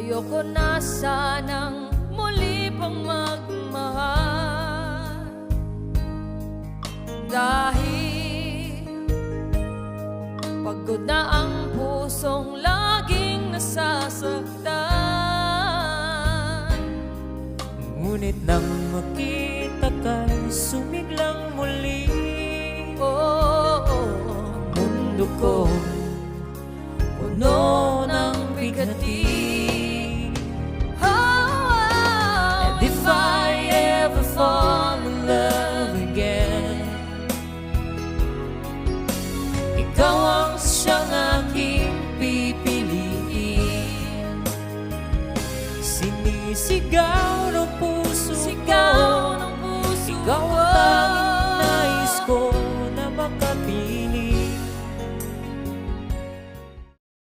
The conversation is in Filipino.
ayoko na sanang muli pang magmahal, dahil pagod na ang pusong laging nasasaktan. Ngunit nang makita ka'y sumiglang muli, mundo ko puno ng bigati. And if I ever fall in love again, ikaw ang siyang aking pipiliin. Sinisigaw